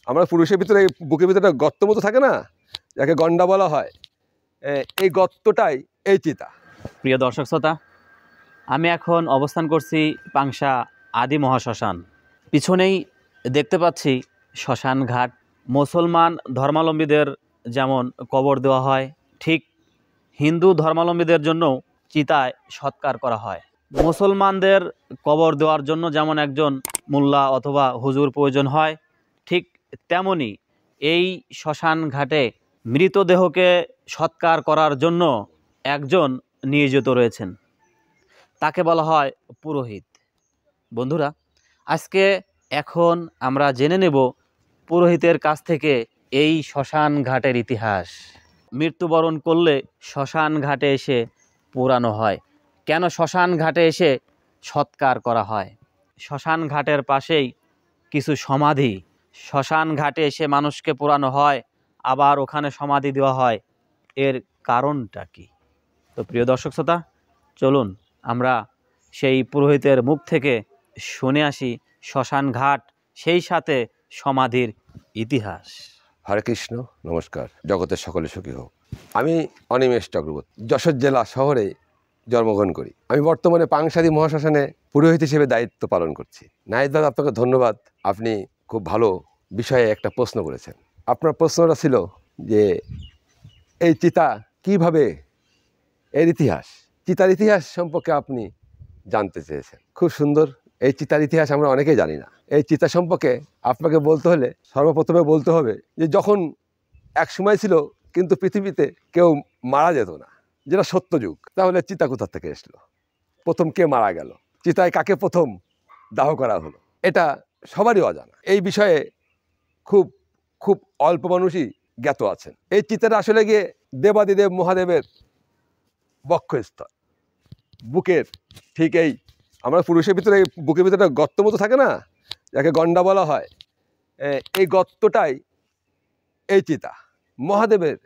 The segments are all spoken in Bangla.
আমরা পুরুষের ভিতরে বুকের ভিতরে একটা গর্ত মতো থাকে না, যাকে গন্ডা বলা হয়, এই গর্তটাই এই চিতা। প্রিয় দর্শক শ্রোতা, আমি এখন অবস্থান করছি পাংশা আদি মহাশ্মশান। পিছনেই দেখতে পাচ্ছি শ্মশান ঘাট। মুসলমান ধর্মাবলম্বীদের যেমন কবর দেওয়া হয়, ঠিক হিন্দু ধর্মাবলম্বীদের জন্য চিতায় সৎকার করা হয়। মুসলমানদের কবর দেওয়ার জন্য যেমন একজন মোল্লা অথবা হুজুর প্রয়োজন হয়, ঠিক তেমনি এই শ্মশান ঘাটে মৃতদেহকে সৎকার করার জন্য একজন নিয়োজিত রয়েছেন, তাকে বলা হয় পুরোহিত। বন্ধুরা, আজকে এখন আমরা জেনে নেব পুরোহিতের কাছ থেকে এই শ্মশান ঘাটের ইতিহাস। মৃত্যুবরণ করলে শ্মশান ঘাটে এসে পোড়ানো হয়, কেন শ্মশান ঘাটে এসে সৎকার করা হয়, শ্মশান ঘাটের পাশেই কিছু সমাধি, শ্মশান ঘাটে এসে মানুষকে পোড়ানো হয়, আবার ওখানে সমাধি দেওয়া হয়, এর কারণটা কি? তো প্রিয় দর্শক শ্রোতা, চলুন আমরা সেই পুরোহিতের মুখ থেকে শুনে আসি শ্মশান ঘাট, সেই সাথে সমাধির ইতিহাস। হরে কৃষ্ণ, নমস্কার। জগতের সকলে সুখী হোক। আমি অনিমেষ চক্রবর্তী, যশোর জেলা শহরে জন্মগ্রহণ করি। আমি বর্তমানে পাংশাদি মহাশ্মশানে পুরোহিত হিসেবে দায়িত্ব পালন করছি। নাহিদ দাদা, আপনাকে ধন্যবাদ। আপনি খুব ভালো বিষয়ে একটা প্রশ্ন করেছেন। আপনার প্রশ্নটা ছিল যে এই চিতা কিভাবে, এর ইতিহাস, চিতার ইতিহাস সম্পর্কে আপনি জানতে চেয়েছেন। খুব সুন্দর। এই চিতার ইতিহাস আমরা অনেকেই জানি না। এই চিতা সম্পর্কে আপনাকে বলতে হলে সর্বপ্রথমে বলতে হবে যে যখন এক সময় ছিল কিন্তু পৃথিবীতে কেউ মারা যেত না, যেটা সত্যযুগ, তাহলে চিতা কোথা থেকে এসলো? প্রথম কে মারা গেল? চিতায় কাকে প্রথম দাহ করা হলো? এটা সবারই অজানা। এই বিষয়ে খুব খুব অল্প মানুষই জ্ঞাত আছেন। এই চিতাটা আসলে গিয়ে দেবাদিদেব মহাদেবের বক্ষস্থল, বুকের ঠিক এই আমরা পুরুষের ভিতরে বুকের ভিতরে একটা গর্ত মতো থাকে না, যাকে গন্ডা বলা হয়, এই গর্তটাই এই চিতা। মহাদেবের,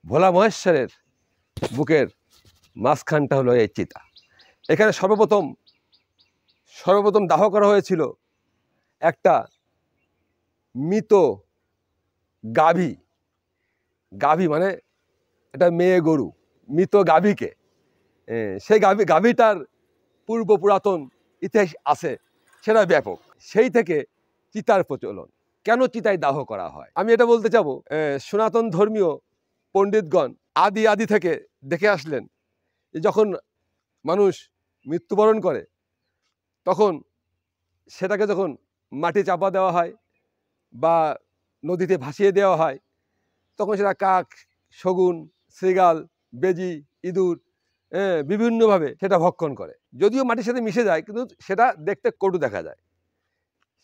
ভোলা মহেশ্বরের বুকের মাঝখানটা হলো এই চিতা। এখানে সর্বপ্রথম দাহ করা হয়েছিল একটা মৃত গাভী। গাভী মানে এটা মেয়ে গরু, মৃত গাভীকে। সেই গাভীটার পূর্ব পুরাতন ইতিহাস আছে, সেটা ব্যাপক। সেই থেকে চিতার প্রচলন। কেন চিতায় দাহ করা হয় আমি এটা বলতে চাবো। সনাতন ধর্মীয় পণ্ডিতগণ আদি থেকে দেখে আসলেন যে যখন মানুষ মৃত্যুবরণ করে তখন সেটাকে যখন মাটি চাপা দেওয়া হয় বা নদীতে ভাসিয়ে দেওয়া হয়, তখন সেটা কাক, শগুন, শৃগাল, বেজি, ইঁদুর বিভিন্নভাবে সেটা ভক্ষণ করে। যদিও মাটির সাথে মিশে যায়, কিন্তু সেটা দেখতে কটু দেখা যায়।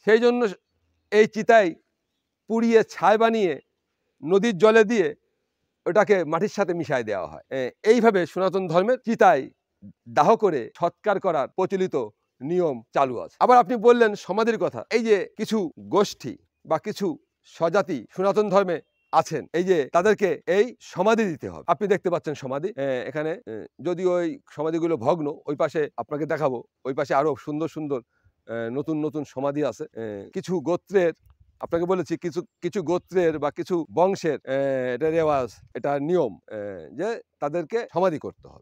সেই জন্য এই চিতায় পুড়িয়ে ছাই বানিয়ে নদীর জলে দিয়ে ওটাকে মাটির সাথে মিশিয়ে দেওয়া হয়। এইভাবে সনাতন ধর্মের চিতায় দাহ করে সৎকার করার প্রচলিত নিয়ম চালু আছে। আবার আপনি বললেন সমাধির কথা। এই যে কিছু গোষ্ঠী বা কিছু স্বজাতি সনাতন ধর্মে আছেন, এই যে তাদেরকে এই সমাধি দিতে হবে। আপনি দেখতে পাচ্ছেন সমাধি এখানে, যদিও ওই সমাধিগুলো ভগ্ন, ওই পাশে আপনাকে দেখাবো, ওই পাশে আরো সুন্দর সুন্দর নতুন নতুন সমাধি আছে। কিছু গোত্রের, আপনাকে বলেছি কিছু গোত্রের বা কিছু বংশের এটা রেওয়াজ, এটা নিয়ম যে তাদেরকে সমাধি করতে হবে।